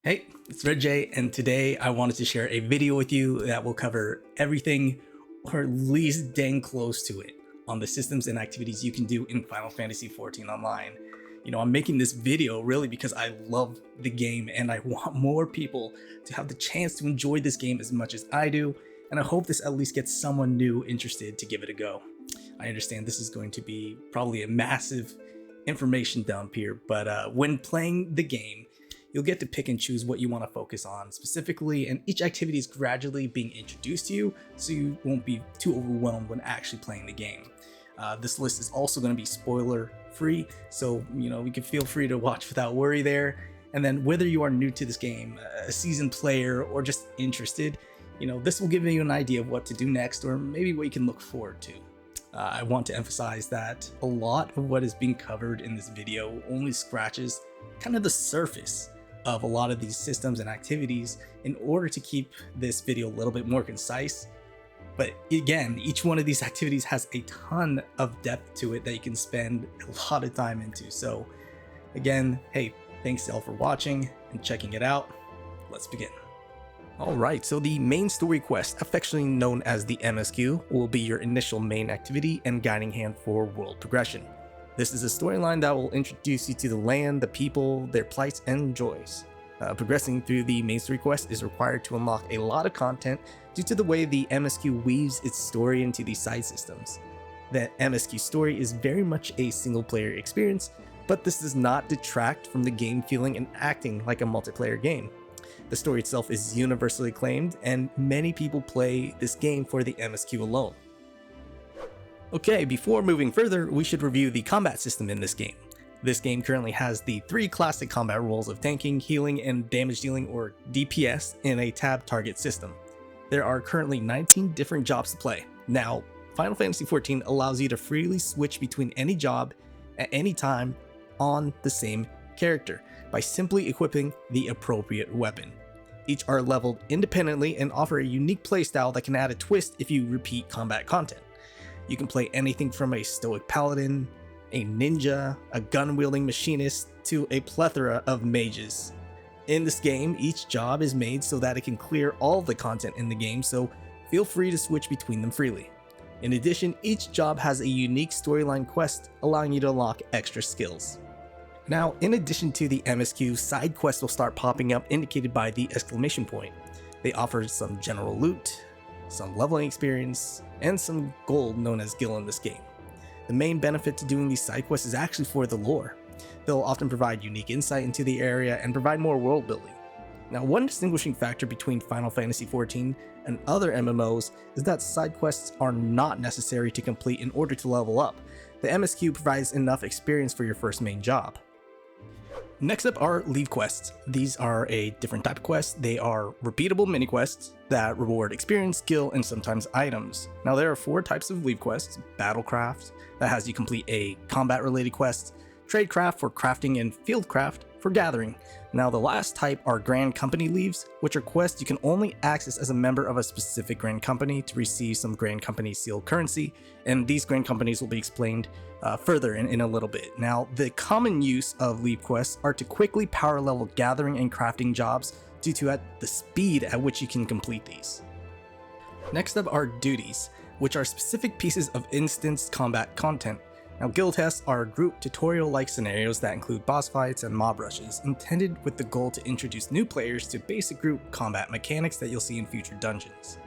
Hey, it's Red J, and today I wanted to share a video with you that will cover everything, or at least dang close to it, on the systems and activities you can do in Final Fantasy XIV Online. I'm making this video really because I love the game and I want more people to have the chance to enjoy this game as much as I do, and I hope this at least gets someone new interested to give it a go. I understand this is going to be probably a massive information dump here, but when playing the game, you'll get to pick and choose what you want to focus on specifically, and each activity is gradually being introduced to you, so you won't be too overwhelmed when actually playing the game. This list is also going to be spoiler free, so you can feel free to watch without worry there. And then whether you are new to this game, a seasoned player, or just interested, this will give you an idea of what to do next, or maybe what you can look forward to. I want to emphasize that a lot of what is being covered in this video only scratches kind of the surface of a lot of these systems and activities in order to keep this video a little bit more concise. But again, each one of these activities has a ton of depth to it that you can spend a lot of time into. So again, hey, thanks y'all for watching and checking it out. Let's begin. Alright, so the main story quest, affectionately known as the MSQ, will be your initial main activity and guiding hand for world progression. This is a storyline that will introduce you to the land, the people, their plights, and joys. Progressing through the main story quest is required to unlock a lot of content due to the way the MSQ weaves its story into these side systems. The MSQ story is very much a single-player experience, but this does not detract from the game feeling and acting like a multiplayer game. The story itself is universally acclaimed, and many people play this game for the MSQ alone. Okay, before moving further, we should review the combat system in this game. This game currently has the three classic combat roles of tanking, healing, and damage dealing, or DPS, in a tab target system. There are currently 19 different jobs to play. Now, Final Fantasy XIV allows you to freely switch between any job at any time on the same character by simply equipping the appropriate weapon. Each are leveled independently and offer a unique playstyle that can add a twist if you repeat combat content. You can play anything from a stoic paladin, a ninja, a gun-wielding machinist, to a plethora of mages. In this game, each job is made so that it can clear all the content in the game, so feel free to switch between them freely. In addition, each job has a unique storyline quest, allowing you to unlock extra skills. Now, in addition to the MSQ, side quests will start popping up indicated by the exclamation point. They offer some general loot, some leveling experience, and some gold known as gil in this game. The main benefit to doing these side quests is actually for the lore. They'll often provide unique insight into the area and provide more world building. Now, one distinguishing factor between Final Fantasy XIV and other MMOs is that side quests are not necessary to complete in order to level up. The MSQ provides enough experience for your first main job. Next up are Leave quests. These are a different type of quest. They are repeatable mini quests that reward experience, skill, and sometimes items. Now, there are 4 types of Leave quests: Battlecraft, that has you complete a combat related quest; Tradecraft for crafting; and Fieldcraft for gathering. Now, the last type are Grand Company Leaves, which are quests you can only access as a member of a specific Grand Company to receive some Grand Company sealed currency, and these Grand Companies will be explained further in a little bit. Now, the common use of Leave quests are to quickly power level gathering and crafting jobs due to the speed at which you can complete these. Next up are Duties, which are specific pieces of instanced combat content. Now, guild tests are group tutorial-like scenarios that include boss fights and mob rushes, intended with the goal to introduce new players to basic group combat mechanics that you'll see in future dungeons.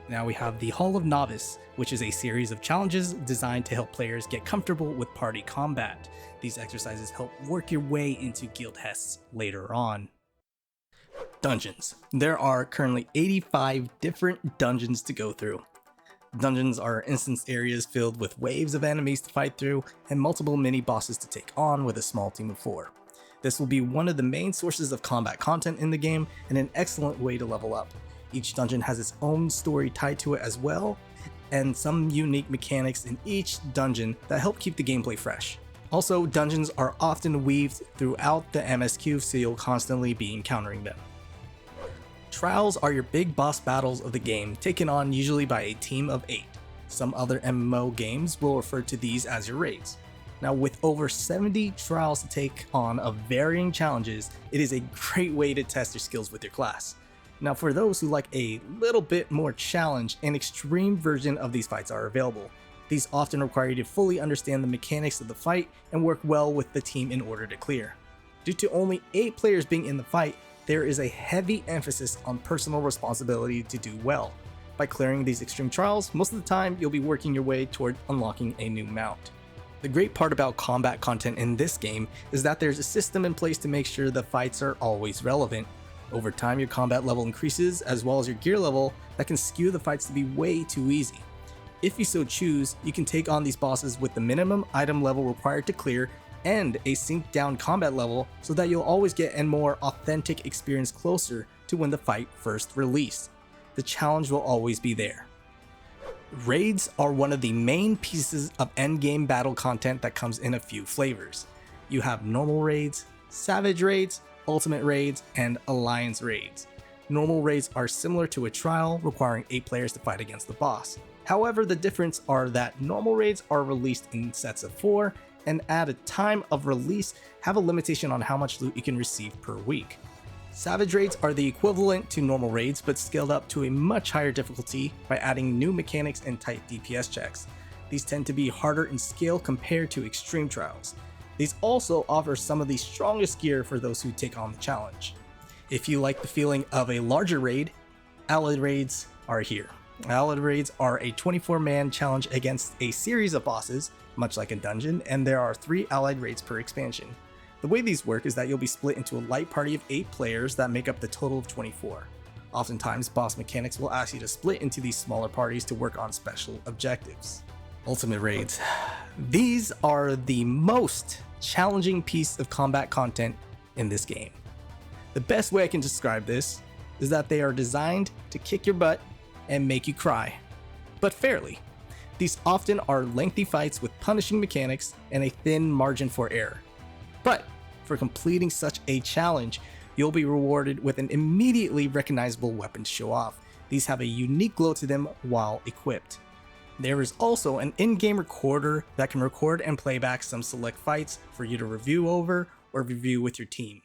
Now we have the Hall of Novice, which is a series of challenges designed to help players get comfortable with party combat. These exercises help work your way into guild tests later on. Dungeons. There are currently 85 different dungeons to go through. Dungeons are instance areas filled with waves of enemies to fight through and multiple mini bosses to take on with a small team of 4. This will be one of the main sources of combat content in the game and an excellent way to level up. Each dungeon has its own story tied to it as well, and some unique mechanics in each dungeon that help keep the gameplay fresh. Also, dungeons are often weaved throughout the MSQ, so you'll constantly be encountering them. Trials are your big boss battles of the game, taken on usually by a team of 8. Some other MMO games will refer to these as your raids. Now, with over 70 trials to take on of varying challenges, it is a great way to test your skills with your class. Now, for those who like a little bit more challenge, an extreme version of these fights are available. These often require you to fully understand the mechanics of the fight and work well with the team in order to clear. Due to only 8 players being in the fight, there is a heavy emphasis on personal responsibility to do well. By clearing these extreme trials, most of the time you'll be working your way toward unlocking a new mount. The great part about combat content in this game is that there's a system in place to make sure the fights are always relevant. Over time, your combat level increases as well as your gear level that can skew the fights to be way too easy. If you so choose, you can take on these bosses with the minimum item level required to clear and a synced down combat level so that you'll always get a more authentic experience closer to when the fight first released. The challenge will always be there. Raids are one of the main pieces of endgame battle content that comes in a few flavors. You have normal raids, savage raids, ultimate raids, and alliance raids. Normal raids are similar to a trial requiring 8 players to fight against the boss. However, the difference are that normal raids are released in sets of 4 and at a time of release have a limitation on how much loot you can receive per week. Savage raids are the equivalent to normal raids but scaled up to a much higher difficulty by adding new mechanics and tight DPS checks. These tend to be harder in scale compared to extreme trials. These also offer some of the strongest gear for those who take on the challenge. If you like the feeling of a larger raid, allied raids are here. Allied raids are a 24-man challenge against a series of bosses, much like a dungeon, and there are 3 allied raids per expansion. The way these work is that you'll be split into a light party of 8 players that make up the total of 24. Oftentimes, boss mechanics will ask you to split into these smaller parties to work on special objectives. Ultimate raids. These are the most challenging piece of combat content in this game. The best way I can describe this is that they are designed to kick your butt and make you cry, but fairly. These often are lengthy fights with punishing mechanics and a thin margin for error. But for completing such a challenge, you'll be rewarded with an immediately recognizable weapon to show off. These have a unique glow to them while equipped. There is also an in-game recorder that can record and play back some select fights for you to review over or review with your team.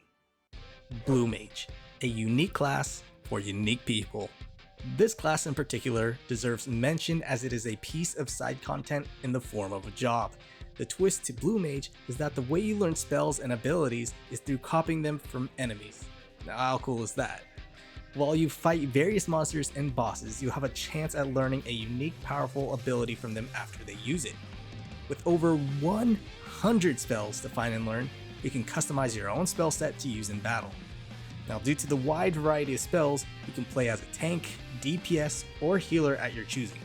Blue Mage, a unique class for unique people. This class in particular deserves mention as it is a piece of side content in the form of a job. The twist to Blue Mage is that the way you learn spells and abilities is through copying them from enemies. Now, how cool is that? While you fight various monsters and bosses, you have a chance at learning a unique, powerful ability from them after they use it. With over 100 spells to find and learn, you can customize your own spell set to use in battle. Now, due to the wide variety of spells, you can play as a tank, DPS, or healer at your choosing.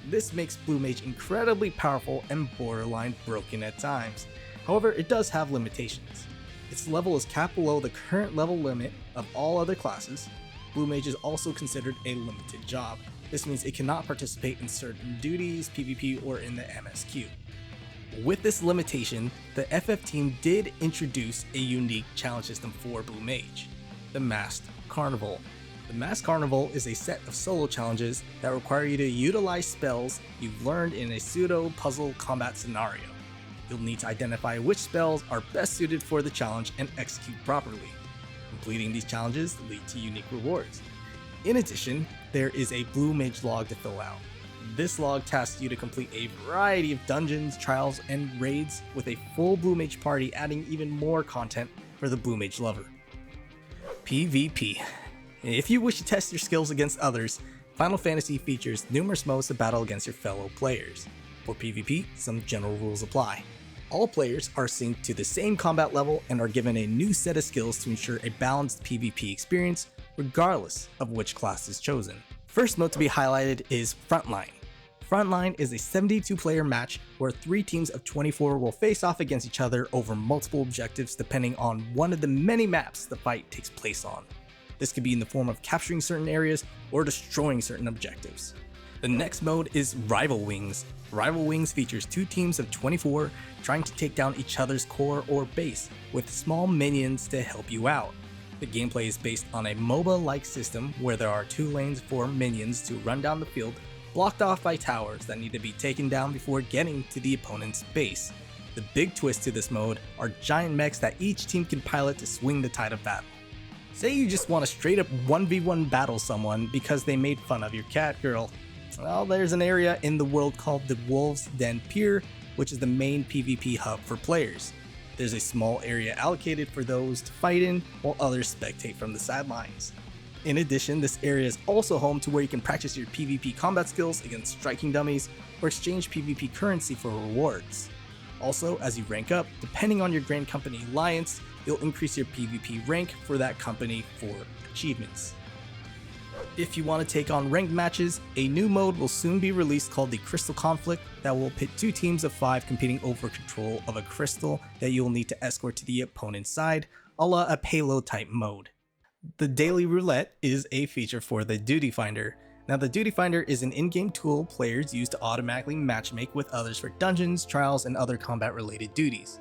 This makes Blue Mage incredibly powerful and borderline broken at times. However, it does have limitations. Its level is capped below the current level limit of all other classes. Blue Mage is also considered a limited job. This means it cannot participate in certain duties, PvP, or in the MSQ. With this limitation, the FF team did introduce a unique challenge system for Blue Mage, the Masked Carnival. The Masked Carnival is a set of solo challenges that require you to utilize spells you've learned in a pseudo-puzzle combat scenario. You'll need to identify which spells are best suited for the challenge and execute properly. Completing these challenges lead to unique rewards. In addition, there is a Blue Mage log to fill out. This log tasks you to complete a variety of dungeons, trials, and raids with a full Blue Mage party, adding even more content for the Blue Mage lover. PvP. If you wish to test your skills against others, Final Fantasy features numerous modes to battle against your fellow players. For PvP, some general rules apply. All players are synced to the same combat level and are given a new set of skills to ensure a balanced PvP experience, regardless of which class is chosen. First mode to be highlighted is Frontline. Frontline is a 72-player match where 3 teams of 24 will face off against each other over multiple objectives depending on one of the many maps the fight takes place on. This could be in the form of capturing certain areas or destroying certain objectives. The next mode is Rival Wings. Rival Wings features 2 teams of 24 trying to take down each other's core or base with small minions to help you out. The gameplay is based on a MOBA-like system where there are 2 lanes for minions to run down the field, blocked off by towers that need to be taken down before getting to the opponent's base. The big twist to this mode are giant mechs that each team can pilot to swing the tide of battle. Say you just want to straight up 1v1 battle someone because they made fun of your cat girl. Well, there's an area in the world called the Wolves' Den Pier, which is the main PvP hub for players. There's a small area allocated for those to fight in, while others spectate from the sidelines. In addition, this area is also home to where you can practice your PvP combat skills against striking dummies or exchange PvP currency for rewards. Also, as you rank up, depending on your Grand Company alliance, you'll increase your PvP rank for that company for achievements. If you want to take on ranked matches, a new mode will soon be released called the Crystal Conflict that will pit 2 teams of 5 competing over control of a crystal that you'll need to escort to the opponent's side, a la a payload type mode. The Daily Roulette is a feature for the Duty Finder. Now, the Duty Finder is an in-game tool players use to automatically matchmake with others for dungeons, trials, and other combat-related duties.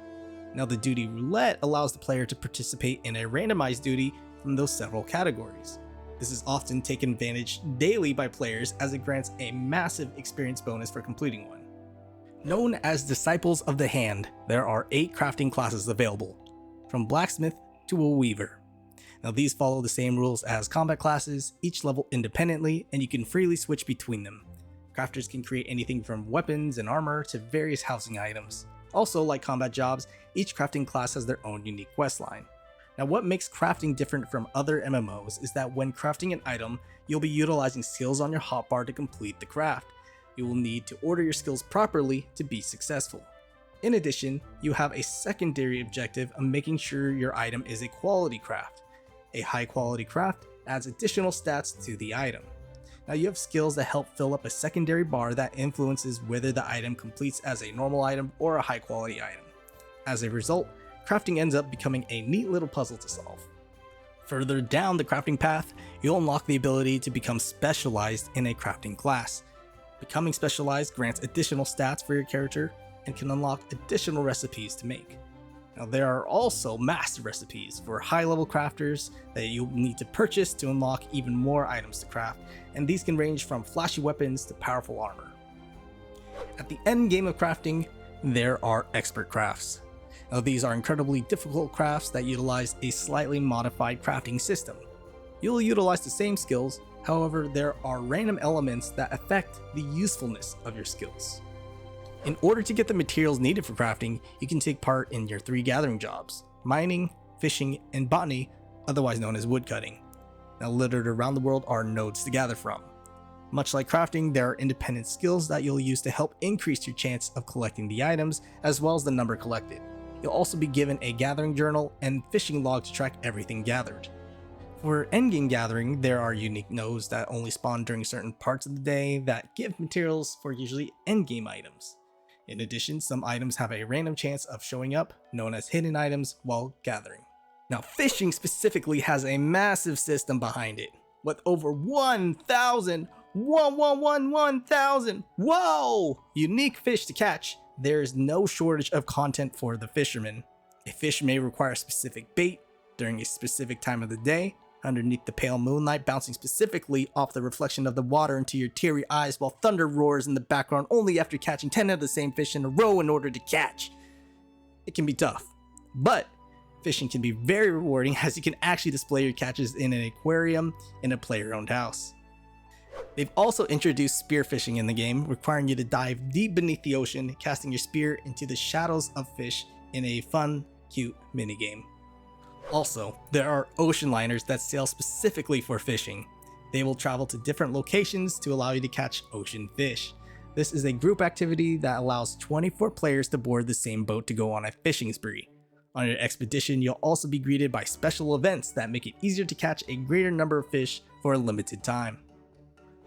Now, the Duty Roulette allows the player to participate in a randomized duty from those several categories. This is often taken advantage daily by players as it grants a massive experience bonus for completing one. Known as Disciples of the Hand, there are 8 crafting classes available, from Blacksmith to a Weaver. Now, these follow the same rules as combat classes, each level independently, and you can freely switch between them. Crafters can create anything from weapons and armor to various housing items. Also, like combat jobs, each crafting class has their own unique questline. Now, what makes crafting different from other MMOs is that when crafting an item, you'll be utilizing skills on your hotbar to complete the craft. You will need to order your skills properly to be successful. In addition, you have a secondary objective of making sure your item is a quality craft. A high quality craft adds additional stats to the item. Now, you have skills that help fill up a secondary bar that influences whether the item completes as a normal item or a high quality item. As a result, crafting ends up becoming a neat little puzzle to solve. Further down the crafting path, you'll unlock the ability to become specialized in a crafting class. Becoming specialized grants additional stats for your character and can unlock additional recipes to make. Now, there are also master recipes for high-level crafters that you'll need to purchase to unlock even more items to craft, and these can range from flashy weapons to powerful armor. At the end game of crafting, there are expert crafts. Now, these are incredibly difficult crafts that utilize a slightly modified crafting system. You'll utilize the same skills, however, there are random elements that affect the usefulness of your skills. In order to get the materials needed for crafting, you can take part in your 3 gathering jobs: mining, fishing, and botany, otherwise known as woodcutting. Now, littered around the world are nodes to gather from. Much like crafting, there are independent skills that you'll use to help increase your chance of collecting the items, as well as the number collected. You'll also be given a gathering journal and fishing log to track everything gathered. For endgame gathering, there are unique nodes that only spawn during certain parts of the day that give materials for usually endgame items. In addition, some items have a random chance of showing up, known as hidden items, while gathering. Now, fishing specifically has a massive system behind it, with over 1,000 unique fish to catch. There is no shortage of content for the fisherman. A fish may require specific bait during a specific time of the day, underneath the pale moonlight bouncing specifically off the reflection of the water into your teary eyes while thunder roars in the background only after catching 10 of the same fish in a row in order to catch. It can be tough, but fishing can be very rewarding as you can actually display your catches in an aquarium in a player-owned house. They've also introduced spearfishing in the game, requiring you to dive deep beneath the ocean, casting your spear into the shadows of fish in a fun, cute minigame. Also, there are ocean liners that sail specifically for fishing. They will travel to different locations to allow you to catch ocean fish. This is a group activity that allows 24 players to board the same boat to go on a fishing spree. On your expedition, you'll also be greeted by special events that make it easier to catch a greater number of fish for a limited time.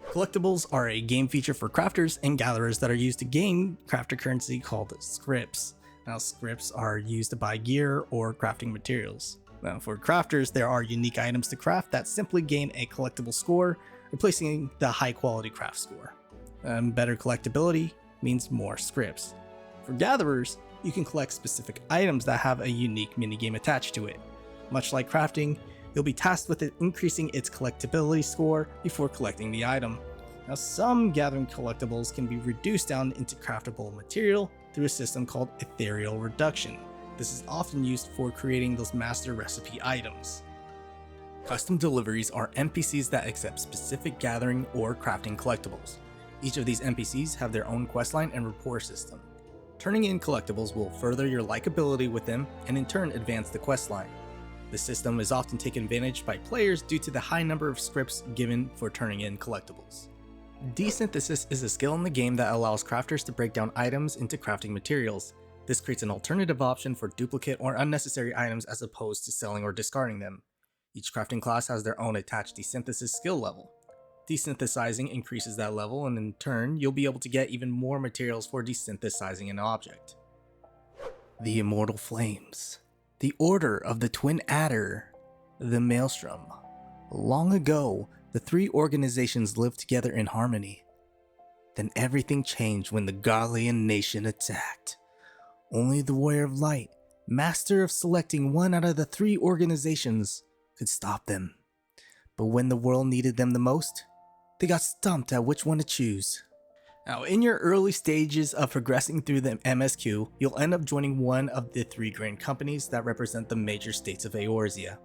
Collectables are a game feature for crafters and gatherers that are used to gain crafter currency called scripts. Now, scripts are used to buy gear or crafting materials. Now, for crafters, there are unique items to craft that simply gain a collectible score, replacing the high quality craft score. Better collectability means more scripts. For gatherers, you can collect specific items that have a unique minigame attached to it. Much like crafting, you'll be tasked with increasing its collectability score before collecting the item. Now, some gathering collectibles can be reduced down into craftable material through a system called ethereal reduction. This is often used for creating those master recipe items. Custom deliveries are NPCs that accept specific gathering or crafting collectibles. Each of these NPCs have their own questline and reward system. Turning in collectibles will further your likability with them and in turn advance the questline. The system is often taken advantage by players due to the high number of scripts given for turning in collectibles. Desynthesis is a skill in the game that allows crafters to break down items into crafting materials. This creates an alternative option for duplicate or unnecessary items as opposed to selling or discarding them. Each crafting class has their own attached desynthesis skill level. Desynthesizing increases that level, and in turn, you'll be able to get even more materials for desynthesizing an object. The Immortal Flames, the Order of the Twin Adder, the Maelstrom. Long ago, the three organizations lived together in harmony. Then everything changed when the Garlean nation attacked. Only the Warrior of Light, master of selecting one out of the three organizations, could stop them. But when the world needed them the most, they got stumped at which one to choose. Now, in your early stages of progressing through the MSQ, you'll end up joining one of the three grand companies that represent the major states of Eorzea.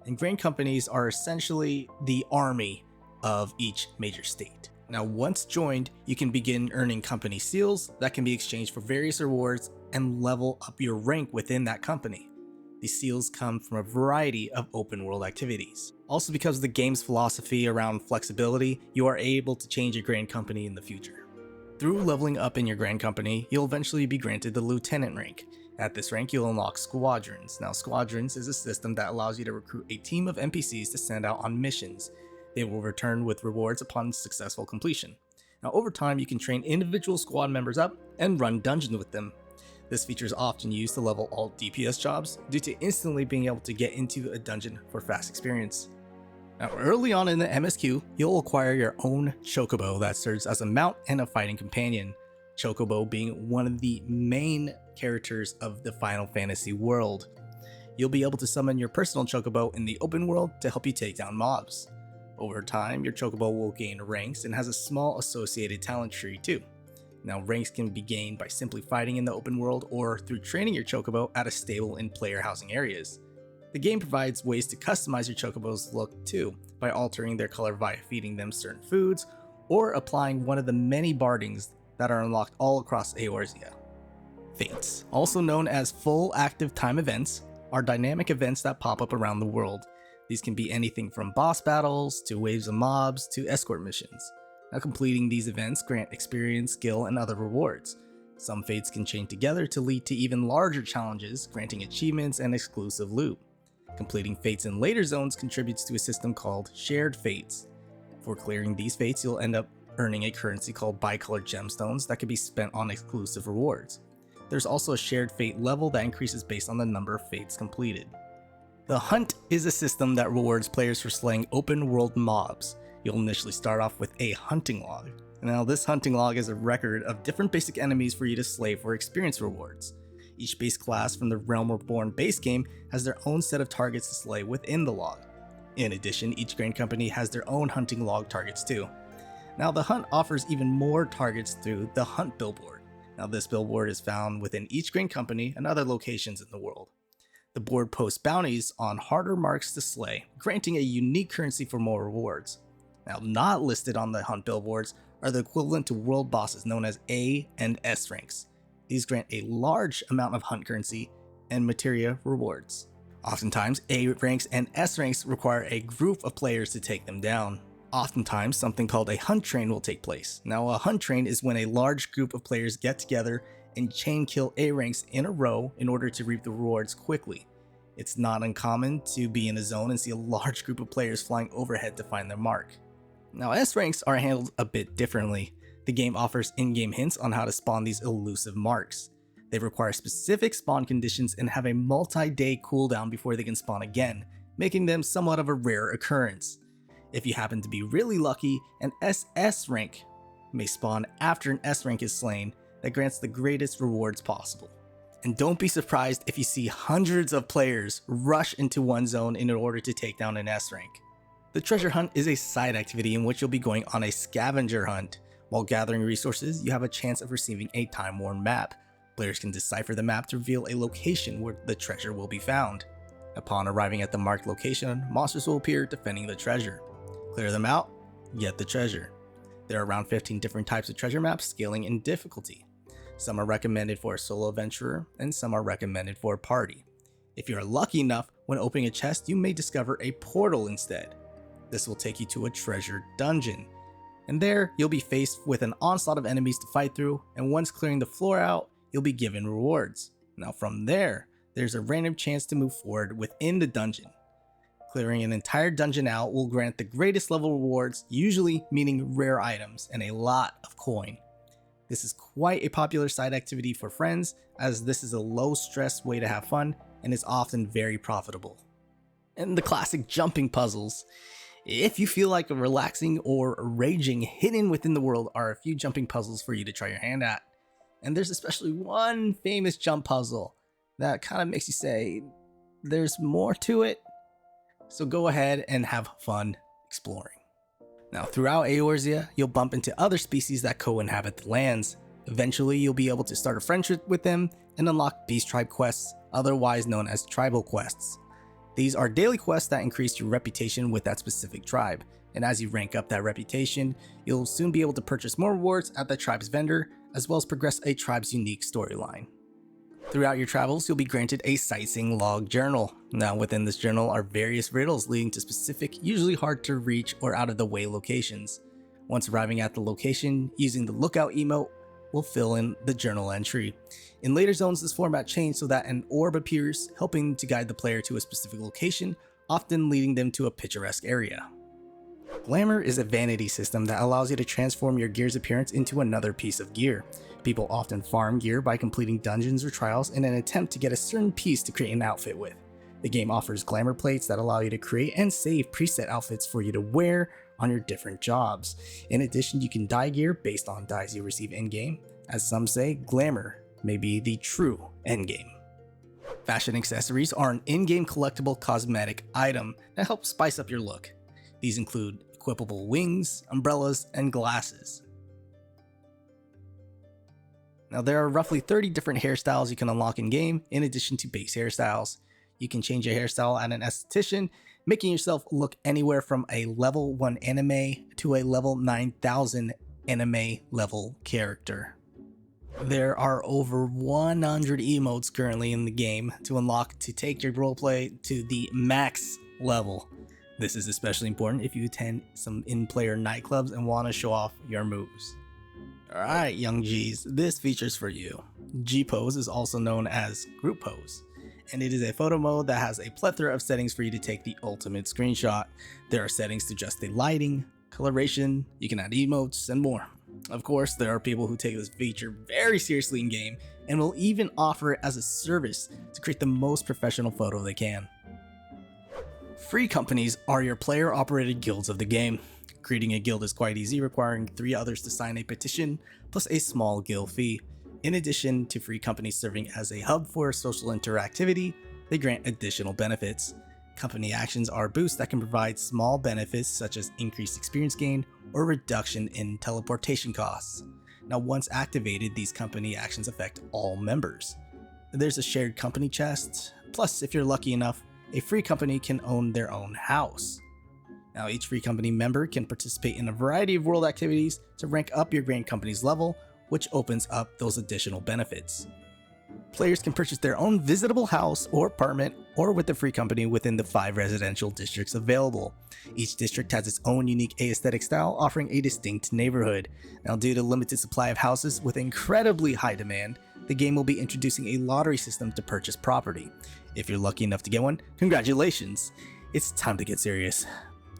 And grand companies are essentially the army of each major state. Now, once joined, you can begin earning company seals that can be exchanged for various rewards and level up your rank within that company. These seals come from a variety of open world activities. Also, because of the game's philosophy around flexibility, you are able to change your grand company in the future. Through leveling up in your grand company, you'll eventually be granted the lieutenant rank. At this rank, you'll unlock squadrons. Now, squadrons is a system that allows you to recruit a team of NPCs to send out on missions. They will return with rewards upon successful completion. Now, over time, you can train individual squad members up and run dungeons with them. This feature is often used to level all DPS jobs due to instantly being able to get into a dungeon for fast experience. Now, early on in the MSQ, you'll acquire your own Chocobo that serves as a mount and a fighting companion. Chocobo being one of the main characters of the Final Fantasy world. You'll be able to summon your personal Chocobo in the open world to help you take down mobs. Over time, your Chocobo will gain ranks and has a small associated talent tree too. Now, ranks can be gained by simply fighting in the open world or through training your Chocobo at a stable in player housing areas. The game provides ways to customize your Chocobo's look too, by altering their color via feeding them certain foods or applying one of the many bardings that are unlocked all across Eorzea. Fates, also known as full active time events, are dynamic events that pop up around the world. These can be anything from boss battles to waves of mobs to escort missions. Now, completing these events grant experience, skill, and other rewards. Some fates can chain together to lead to even larger challenges, granting achievements and exclusive loot. Completing fates in later zones contributes to a system called shared fates. For clearing these fates, you'll end up earning a currency called bicolored gemstones that can be spent on exclusive rewards. There's also a shared fate level that increases based on the number of fates completed. The Hunt is a system that rewards players for slaying open world mobs. You'll initially start off with a hunting log. Now, this hunting log is a record of different basic enemies for you to slay for experience rewards. Each base class from the Realm Reborn base game has their own set of targets to slay within the log. In addition, each grand company has their own hunting log targets too. Now, the Hunt offers even more targets through the Hunt billboard. Now, this billboard is found within each grand company and other locations in the world. The board posts bounties on harder marks to slay, granting a unique currency for more rewards. Now, not listed on the Hunt billboards are the equivalent to world bosses known as A and S ranks. These grant a large amount of Hunt currency and materia rewards. Oftentimes, A ranks and S ranks require a group of players to take them down. Oftentimes, something called a Hunt train will take place. Now, a Hunt train is when a large group of players get together and chain kill A ranks in a row in order to reap the rewards quickly. It's not uncommon to be in a zone and see a large group of players flying overhead to find their mark. Now, S ranks are handled a bit differently. The game offers in-game hints on how to spawn these elusive marks. They require specific spawn conditions and have a multi-day cooldown before they can spawn again, making them somewhat of a rare occurrence. If you happen to be really lucky, an SS rank may spawn after an S rank is slain that grants the greatest rewards possible. And don't be surprised if you see hundreds of players rush into one zone in order to take down an S rank. The treasure hunt is a side activity in which you'll be going on a scavenger hunt. While gathering resources, you have a chance of receiving a time-worn map. Players can decipher the map to reveal a location where the treasure will be found. Upon arriving at the marked location, monsters will appear defending the treasure. Clear them out, get the treasure. There are around 15 different types of treasure maps, scaling in difficulty. Some are recommended for a solo adventurer, and some are recommended for a party. If you are lucky enough, when opening a chest, you may discover a portal instead. This will take you to a treasure dungeon, and there you'll be faced with an onslaught of enemies to fight through, and once clearing the floor out, you'll be given rewards. Now from there, there's a random chance to move forward within the dungeon. Clearing an entire dungeon out will grant the greatest level rewards, usually meaning rare items and a lot of coin. This is quite a popular side activity for friends, as this is a low stress way to have fun and is often very profitable. And the classic jumping puzzles. If you feel like relaxing or raging, hidden within the world are a few jumping puzzles for you to try your hand at. And there's especially one famous jump puzzle that kind of makes you say, there's more to it. So go ahead and have fun exploring. Now throughout Eorzea, you'll bump into other species that co-inhabit the lands. Eventually you'll be able to start a friendship with them and unlock Beast Tribe quests, otherwise known as tribal quests. These are daily quests that increase your reputation with that specific tribe, and as you rank up that reputation, you'll soon be able to purchase more rewards at the tribe's vendor, as well as progress a tribe's unique storyline. Throughout your travels, you'll be granted a sightseeing log journal. Now within this journal are various riddles leading to specific, usually hard to reach or out of the way locations. Once arriving at the location, using the lookout emote will fill in the journal entry. In later zones, this format changed so that an orb appears, helping to guide the player to a specific location, often leading them to a picturesque area. Glamour is a vanity system that allows you to transform your gear's appearance into another piece of gear. People often farm gear by completing dungeons or trials in an attempt to get a certain piece to create an outfit with. The game offers glamour plates that allow you to create and save preset outfits for you to wear on your different jobs. In addition, you can dye gear based on dyes you receive in-game. As some say, glamour may be the true endgame. Fashion accessories are an in-game collectible cosmetic item that helps spice up your look. These include equipable wings, umbrellas, and glasses. Now there are roughly 30 different hairstyles you can unlock in-game, in addition to base hairstyles. You can change your hairstyle at an esthetician, making yourself look anywhere from a level 1 anime to a level 9000 anime level character. There are over 100 emotes currently in the game to unlock to take your roleplay to the max level. This is especially important if you attend some in-player nightclubs and want to show off your moves. Alright, young G's, this feature's for you. G-Pose is also known as Group Pose, and it is a photo mode that has a plethora of settings for you to take the ultimate screenshot. There are settings to adjust the lighting, coloration, you can add emotes, and more. Of course, there are people who take this feature very seriously in game and will even offer it as a service to create the most professional photo they can. Free companies are your player-operated guilds of the game. Creating a guild is quite easy, requiring 3 others to sign a petition, plus a small guild fee. In addition to free companies serving as a hub for social interactivity, they grant additional benefits. Company actions are boosts that can provide small benefits such as increased experience gain or reduction in teleportation costs. Now once activated, these company actions affect all members. There's a shared company chest, plus if you're lucky enough, a free company can own their own house. Now each free company member can participate in a variety of world activities to rank up your grand company's level, which opens up those additional benefits. Players can purchase their own visitable house or apartment or with the free company within the 5 residential districts available. Each district has its own unique aesthetic style, offering a distinct neighborhood. Now due to limited supply of houses with incredibly high demand, the game will be introducing a lottery system to purchase property. If you're lucky enough to get one, congratulations! It's time to get serious.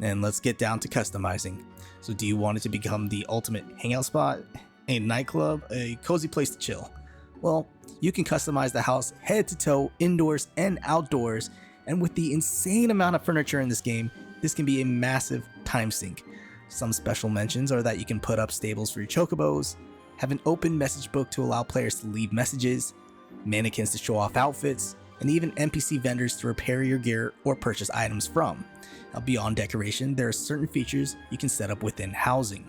And let's get down to customizing. So do you want it to become the ultimate hangout spot, a nightclub, a cozy place to chill? Well, you can customize the house head to toe, indoors and outdoors, and with the insane amount of furniture in this game, this can be a massive time sink. Some special mentions are that you can put up stables for your chocobos, have an open message book to allow players to leave messages, mannequins to show off outfits, and even NPC vendors to repair your gear or purchase items from. Now beyond decoration, there are certain features you can set up within housing.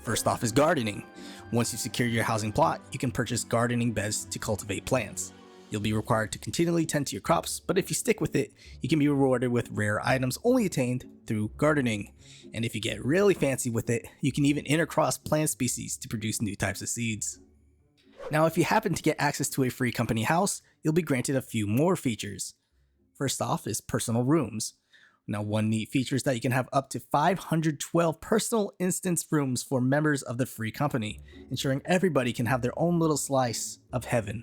First off is gardening. Once you've secured your housing plot, you can purchase gardening beds to cultivate plants. You'll be required to continually tend to your crops, but if you stick with it, you can be rewarded with rare items only attained through gardening. And if you get really fancy with it, you can even intercross plant species to produce new types of seeds. Now, if you happen to get access to a free company house, you'll be granted a few more features. First off is personal rooms. Now, one neat feature is that you can have up to 512 personal instance rooms for members of the free company, ensuring everybody can have their own little slice of heaven.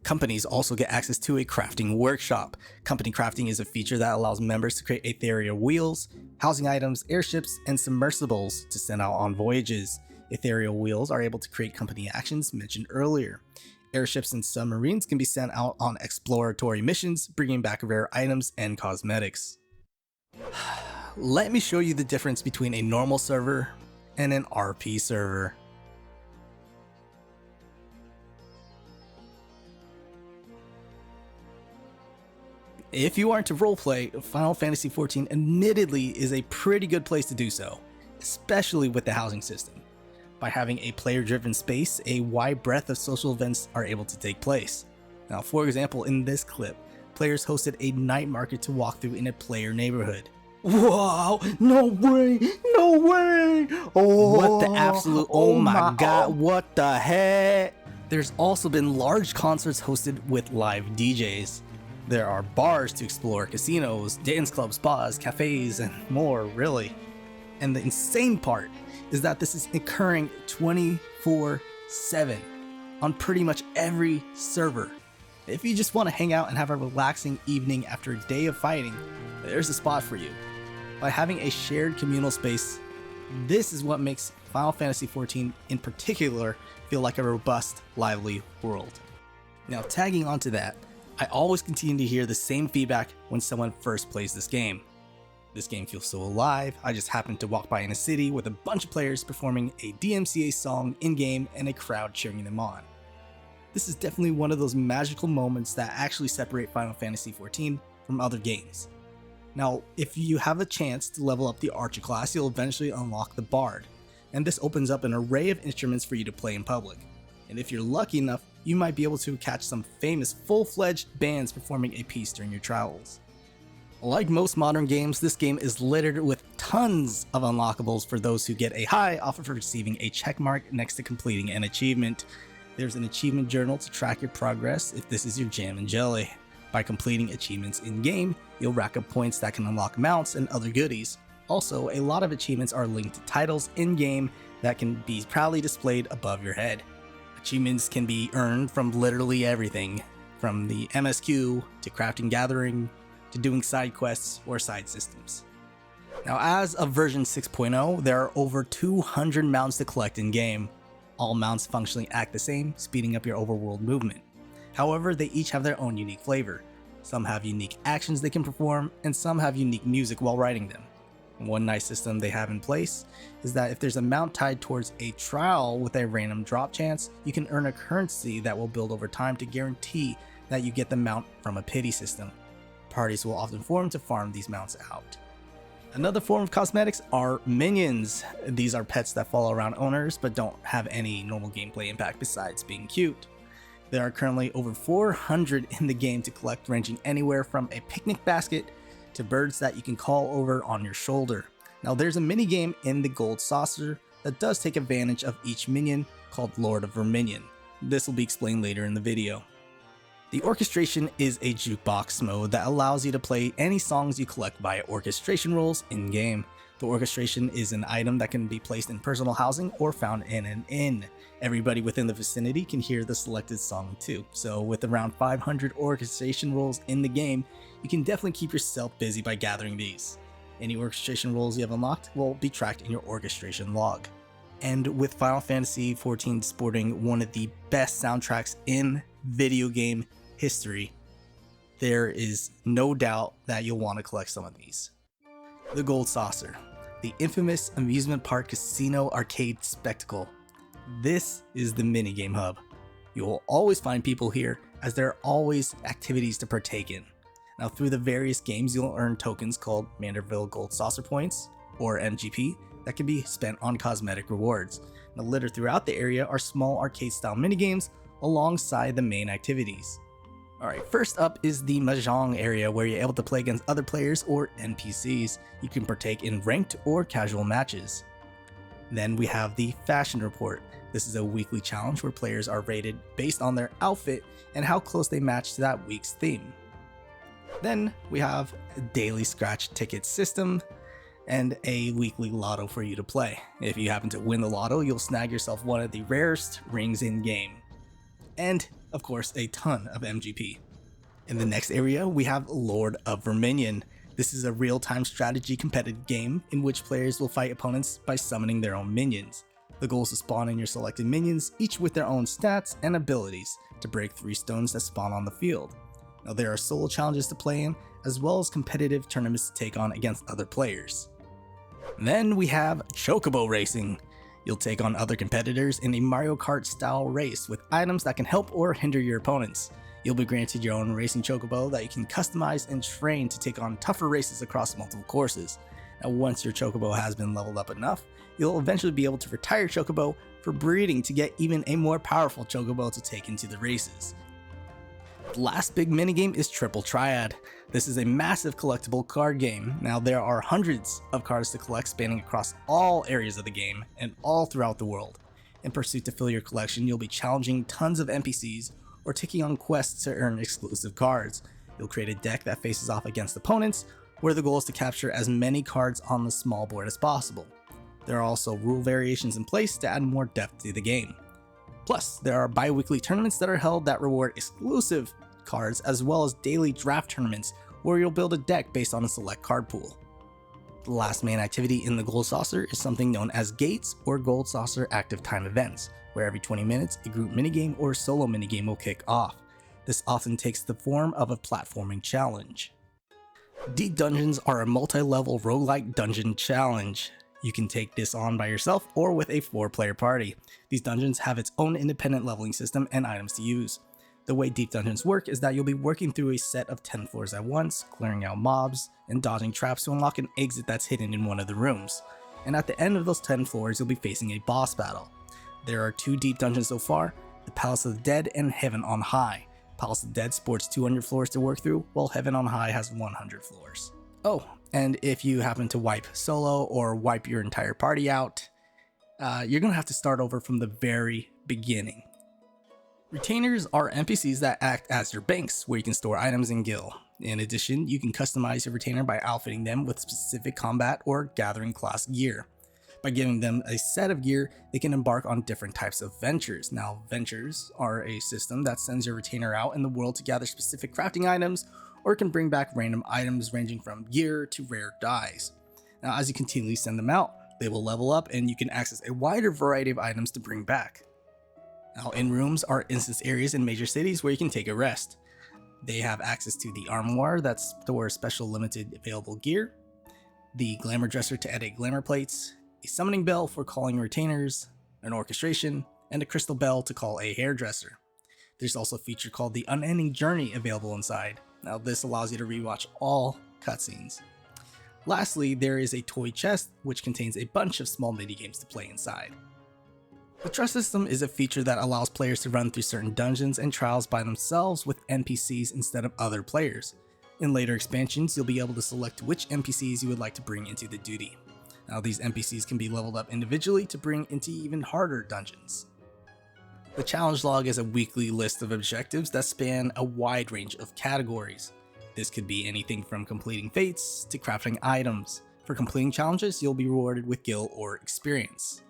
Companies also get access to a crafting workshop. Company crafting is a feature that allows members to create ethereal wheels, housing items, airships, and submersibles to send out on voyages. Ethereal wheels are able to create company actions mentioned earlier. Airships and submarines can be sent out on exploratory missions, bringing back rare items and cosmetics. Let me show you the difference between a normal server and an RP server. If you are into roleplay, Final Fantasy XIV admittedly is a pretty good place to do so, especially with the housing system. By having a player-driven space, a wide breadth of social events are able to take place. Now, for example, in this clip, players hosted a night market to walk through in a player neighborhood. Wow, no way, no way! Oh, what the absolute, oh my god, what the heck? There's also been large concerts hosted with live DJs. There are bars to explore, casinos, dance clubs, spas, cafes, and more, really. And the insane part is that this is occurring 24/7 on pretty much every server. If you just want to hang out and have a relaxing evening after a day of fighting, there's a spot for you. By having a shared communal space, this is what makes Final Fantasy XIV in particular feel like a robust, lively world. Now, tagging onto that, I always continue to hear the same feedback when someone first plays this game. This game feels so alive. I just happened to walk by in a city with a bunch of players performing a DMCA song in-game and a crowd cheering them on. This is definitely one of those magical moments that actually separate Final Fantasy XIV from other games. Now, if you have a chance to level up the Archer class, you'll eventually unlock the Bard, and this opens up an array of instruments for you to play in public. And if you're lucky enough, you might be able to catch some famous full-fledged bands performing a piece during your travels. Like most modern games, this game is littered with tons of unlockables for those who get a high off of receiving a checkmark next to completing an achievement. There's an achievement journal to track your progress if this is your jam and jelly. By completing achievements in-game, you'll rack up points that can unlock mounts and other goodies. Also, a lot of achievements are linked to titles in-game that can be proudly displayed above your head. Achievements can be earned from literally everything, from the MSQ to crafting gathering to doing side quests or side systems. Now, as of version 6.0, there are over 200 mounts to collect in-game. All mounts functionally act the same, speeding up your overworld movement. However, they each have their own unique flavor. Some have unique actions they can perform, and some have unique music while riding them. One nice system they have in place is that if there's a mount tied towards a trial with a random drop chance, you can earn a currency that will build over time to guarantee that you get the mount from a pity system. Parties will often form to farm these mounts out. Another form of cosmetics are minions. These are pets that follow around owners but don't have any normal gameplay impact besides being cute. There are currently over 400 in the game to collect, ranging anywhere from a picnic basket to birds that you can call over on your shoulder. Now, there's a mini game in the Gold Saucer that does take advantage of each minion called Lord of Verminion. This will be explained later in the video. The orchestration is a jukebox mode that allows you to play any songs you collect via orchestration rolls in-game. The orchestration is an item that can be placed in personal housing or found in an inn. Everybody within the vicinity can hear the selected song too. So with around 500 orchestration rolls in the game, you can definitely keep yourself busy by gathering these. Any orchestration rolls you have unlocked will be tracked in your orchestration log. And with Final Fantasy XIV sporting one of the best soundtracks in video game history, there is no doubt that you'll want to collect some of these. The Gold Saucer, the infamous amusement park casino arcade spectacle. This is the minigame hub. You will always find people here as there are always activities to partake in. Now, through the various games, you'll earn tokens called Manderville Gold Saucer Points, or MGP, that can be spent on cosmetic rewards. Now, littered throughout the area are small arcade-style minigames alongside the main activities. Alright, first up is the Mahjong area, where you're able to play against other players or NPCs. You can partake in ranked or casual matches. Then we have the Fashion Report. This is a weekly challenge where players are rated based on their outfit and how close they match to that week's theme. Then we have a daily scratch ticket system and a weekly lotto for you to play. If you happen to win the lotto, you'll snag yourself one of the rarest rings in game. And of course, a ton of MGP. In the next area, we have Lord of Verminion. This is a real-time strategy competitive game in which players will fight opponents by summoning their own minions. The goal is to spawn in your selected minions, each with their own stats and abilities, to break 3 stones that spawn on the field. Now, there are solo challenges to play in, as well as competitive tournaments to take on against other players. Then we have Chocobo Racing. You'll take on other competitors in a Mario Kart style race with items that can help or hinder your opponents. You'll be granted your own racing chocobo that you can customize and train to take on tougher races across multiple courses. Now, once your chocobo has been leveled up enough, you'll eventually be able to retire chocobo for breeding to get even a more powerful chocobo to take into the races. The last big minigame is Triple Triad. This is a massive collectible card game. Now, there are hundreds of cards to collect spanning across all areas of the game and all throughout the world. In pursuit to fill your collection, you'll be challenging tons of NPCs or taking on quests to earn exclusive cards. You'll create a deck that faces off against opponents, where the goal is to capture as many cards on the small board as possible. There are also rule variations in place to add more depth to the game. Plus, there are bi-weekly tournaments that are held that reward exclusive cards, as well as daily draft tournaments where you'll build a deck based on a select card pool. The last main activity in the Gold Saucer is something known as Gates or Gold Saucer Active Time Events, where every 20 minutes a group minigame or solo minigame will kick off. This often takes the form of a platforming challenge. Deep Dungeons are a multi-level roguelike dungeon challenge. You can take this on by yourself or with a 4-player party. These dungeons have its own independent leveling system and items to use. The way Deep Dungeons work is that you'll be working through a set of 10 floors at once, clearing out mobs, and dodging traps to unlock an exit that's hidden in one of the rooms. And at the end of those 10 floors, you'll be facing a boss battle. There are 2 Deep Dungeons so far, the Palace of the Dead and Heaven on High. Palace of the Dead sports 200 floors to work through, while Heaven on High has 100 floors. Oh, and if you happen to wipe solo or wipe your entire party out, you're going to have to start over from the very beginning. Retainers are NPCs that act as your banks, where you can store items and gil. In addition, you can customize your retainer by outfitting them with specific combat or gathering class gear. By giving them a set of gear, they can embark on different types of ventures. Now, ventures are a system that sends your retainer out in the world to gather specific crafting items, or can bring back random items ranging from gear to rare dyes. Now, as you continually send them out, they will level up and you can access a wider variety of items to bring back. Now, in rooms are instance areas in major cities where you can take a rest. They have access to the armoire that stores special limited available gear, the glamour dresser to edit glamour plates, a summoning bell for calling retainers, an orchestration, and a crystal bell to call a hairdresser. There's also a feature called the Unending Journey available inside. Now, this allows you to rewatch all cutscenes. Lastly, there is a toy chest which contains a bunch of small minigames to play inside. The trust system is a feature that allows players to run through certain dungeons and trials by themselves with NPCs instead of other players. In later expansions, you'll be able to select which NPCs you would like to bring into the duty. Now, these NPCs can be leveled up individually to bring into even harder dungeons. The challenge log is a weekly list of objectives that span a wide range of categories. This could be anything from completing fates to crafting items. For completing challenges, you'll be rewarded with gil or experience.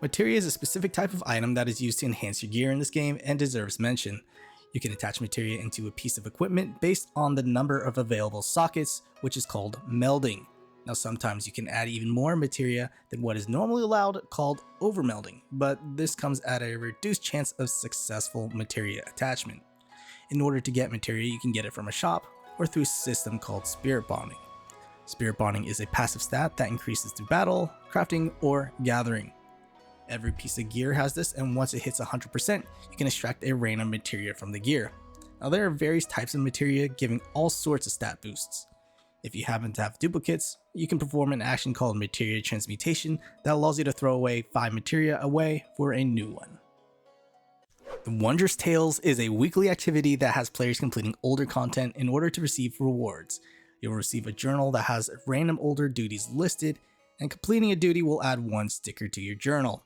Materia is a specific type of item that is used to enhance your gear in this game and deserves mention. You can attach materia into a piece of equipment based on the number of available sockets, which is called melding. Now, sometimes you can add even more materia than what is normally allowed, called overmelding, but this comes at a reduced chance of successful materia attachment. In order to get materia, you can get it from a shop or through a system called spirit bonding. Spirit bonding is a passive stat that increases through battle, crafting, or gathering. Every piece of gear has this, and once it hits 100%, you can extract a random materia from the gear. Now, there are various types of materia giving all sorts of stat boosts. If you happen to have duplicates, you can perform an action called Materia Transmutation that allows you to throw away 5 materia away for a new one. The Wondrous Tales is a weekly activity that has players completing older content in order to receive rewards. You'll receive a journal that has random older duties listed, and completing a duty will add 1 sticker to your journal.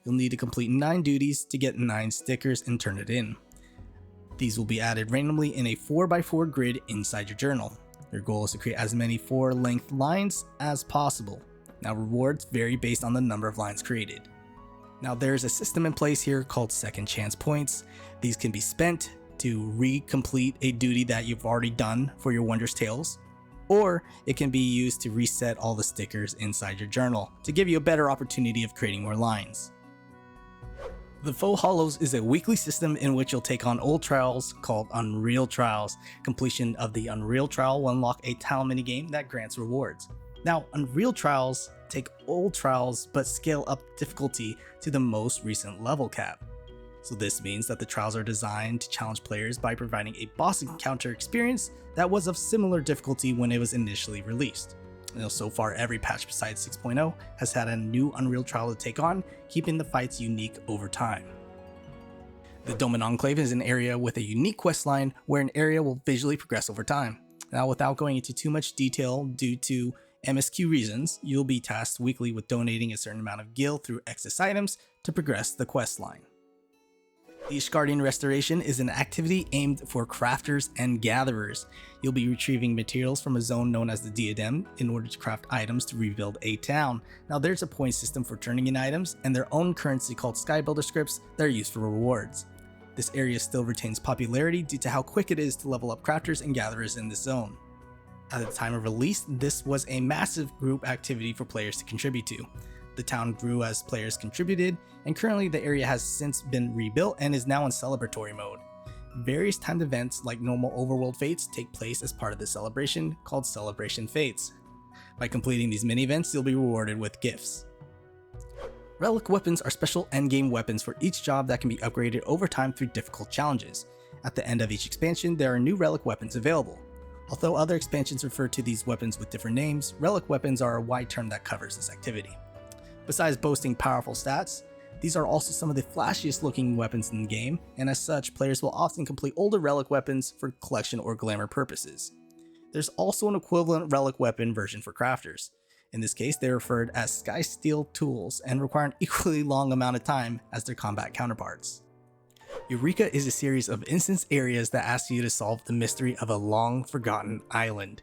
You'll need to complete 9 duties to get 9 stickers and turn it in. These will be added randomly in a 4x4 grid inside your journal. Your goal is to create as many 4-length lines as possible. Now, rewards vary based on the number of lines created. Now, there's a system in place here called second chance points. These can be spent to re-complete a duty that you've already done for your Wondrous Tales, or it can be used to reset all the stickers inside your journal to give you a better opportunity of creating more lines. The Faux Hollows is a weekly system in which you'll take on old trials called Unreal Trials. Completion of the Unreal Trial will unlock a talent minigame that grants rewards. Now, Unreal Trials take old trials but scale up difficulty to the most recent level cap. So this means that the trials are designed to challenge players by providing a boss encounter experience that was of similar difficulty when it was initially released. So far, every patch besides 6.0 has had a new Unreal Trial to take on, keeping the fights unique over time. The Doman Enclave is an area with a unique questline where an area will visually progress over time. Now, without going into too much detail due to MSQ reasons, you'll be tasked weekly with donating a certain amount of gil through excess items to progress the questline. The Ishgardian Restoration is an activity aimed for crafters and gatherers. You'll be retrieving materials from a zone known as the Diadem in order to craft items to rebuild a town. Now, there's a point system for turning in items and their own currency called Skybuilder scripts that are used for rewards. This area still retains popularity due to how quick it is to level up crafters and gatherers in this zone. At the time of release, this was a massive group activity for players to contribute to. The town grew as players contributed, and currently the area has since been rebuilt and is now in celebratory mode. Various timed events like normal overworld fates take place as part of this celebration called Celebration Fates. By completing these mini events, you'll be rewarded with gifts. Relic weapons are special endgame weapons for each job that can be upgraded over time through difficult challenges. At the end of each expansion, there are new relic weapons available. Although other expansions refer to these weapons with different names, relic weapons are a wide term that covers this activity. Besides boasting powerful stats, these are also some of the flashiest looking weapons in the game, and as such, players will often complete older relic weapons for collection or glamour purposes. There's also an equivalent relic weapon version for crafters. In this case, they're referred as Sky Steel tools and require an equally long amount of time as their combat counterparts. Eureka is a series of instance areas that ask you to solve the mystery of a long forgotten island.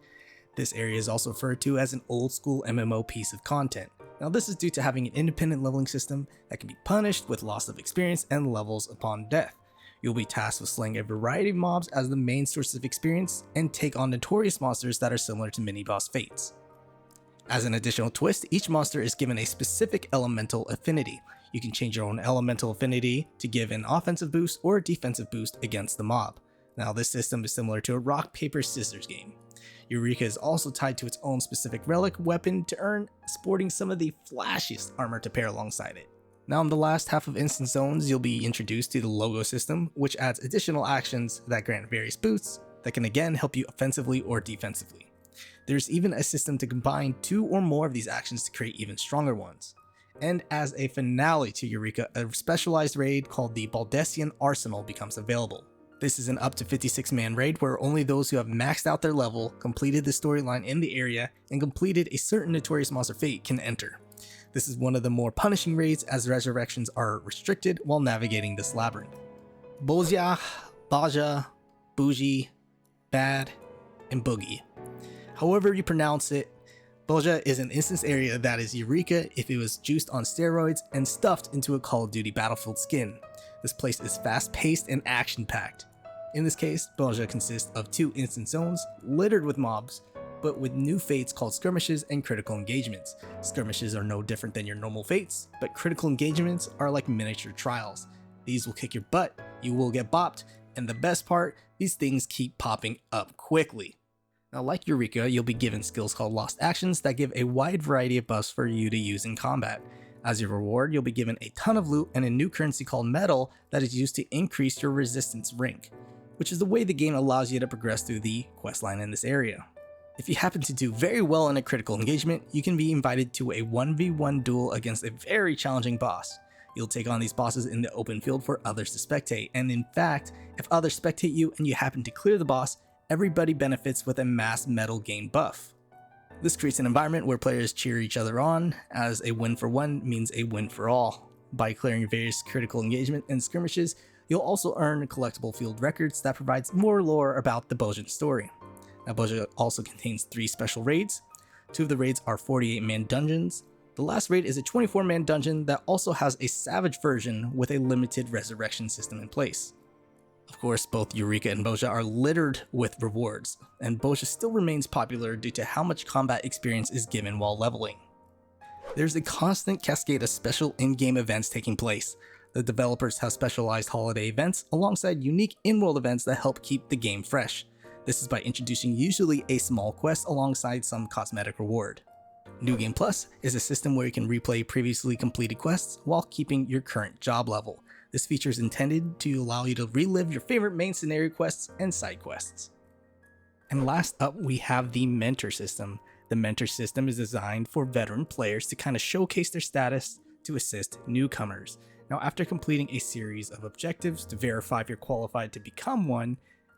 This area is also referred to as an old school MMO piece of content. Now, this is due to having an independent leveling system that can be punished with loss of experience and levels upon death. You'll be tasked with slaying a variety of mobs as the main source of experience and take on notorious monsters that are similar to mini-boss fates. As an additional twist, each monster is given a specific elemental affinity. You can change your own elemental affinity to give an offensive boost or a defensive boost against the mob. Now, this system is similar to a rock, paper, scissors game. Eureka is also tied to its own specific relic weapon to earn, sporting some of the flashiest armor to pair alongside it. Now, in the last half of Instance Zones, you'll be introduced to the logo system, which adds additional actions that grant various boosts that can again help you offensively or defensively. There's even a system to combine 2 or more of these actions to create even stronger ones. And as a finale to Eureka, a specialized raid called the Baldessian Arsenal becomes available. This is an up to 56-man raid where only those who have maxed out their level, completed the storyline in the area, and completed a certain notorious monster fate can enter. This is one of the more punishing raids as resurrections are restricted while navigating this labyrinth. Bozia, Baja, Bougie, Bad, and Boogie. However you pronounce it, Boja is an instance area that is Eureka if it was juiced on steroids and stuffed into a Call of Duty Battlefield skin. This place is fast-paced and action-packed. In this case, Boja consists of 2 instance zones littered with mobs, but with new fates called skirmishes and critical engagements. Skirmishes are no different than your normal fates, but critical engagements are like miniature trials. These will kick your butt, you will get bopped, and the best part, these things keep popping up quickly. Now, like Eureka, you'll be given skills called Lost Actions that give a wide variety of buffs for you to use in combat. As your reward, you'll be given a ton of loot and a new currency called Metal that is used to increase your resistance rank, which is the way the game allows you to progress through the questline in this area. If you happen to do very well in a critical engagement, you can be invited to a 1v1 duel against a very challenging boss. You'll take on these bosses in the open field for others to spectate, and in fact, if others spectate you and you happen to clear the boss, everybody benefits with a mass metal gain buff. This creates an environment where players cheer each other on, as a win for one means a win for all. By clearing various critical engagement and skirmishes, you'll also earn collectible field records that provides more lore about the Bojin story. Now, Bojin also contains 3 special raids. 2 of the raids are 48-man dungeons. The last raid is a 24-man dungeon that also has a savage version with a limited resurrection system in place. Of course, both Eureka and Bojin are littered with rewards, and Bojin still remains popular due to how much combat experience is given while leveling. There's a constant cascade of special in-game events taking place. The developers have specialized holiday events alongside unique in-world events that help keep the game fresh. This is by introducing usually a small quest alongside some cosmetic reward. New Game Plus is a system where you can replay previously completed quests while keeping your current job level. This feature is intended to allow you to relive your favorite main scenario quests and side quests. And last up, we have the Mentor system. The Mentor system is designed for veteran players to kind of showcase their status to assist newcomers. Now, after completing a series of objectives to verify if you're qualified to become one,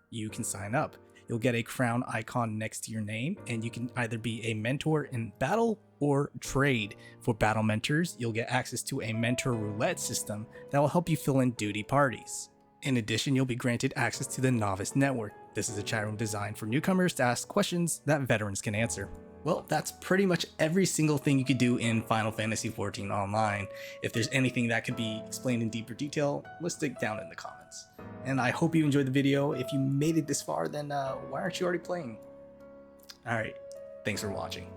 you can sign up. You'll get a crown icon next to your name, and you can either be a mentor in battle or trade. For battle mentors, you'll get access to a mentor roulette system that will help you fill in duty parties. In addition, you'll be granted access to the Novice Network. This is a chat room designed for newcomers to ask questions that veterans can answer. Well, that's pretty much every single thing you could do in Final Fantasy XIV Online. If there's anything that could be explained in deeper detail, list it down in the comments. And I hope you enjoyed the video. If you made it this far, then why aren't you already playing? Alright, thanks for watching.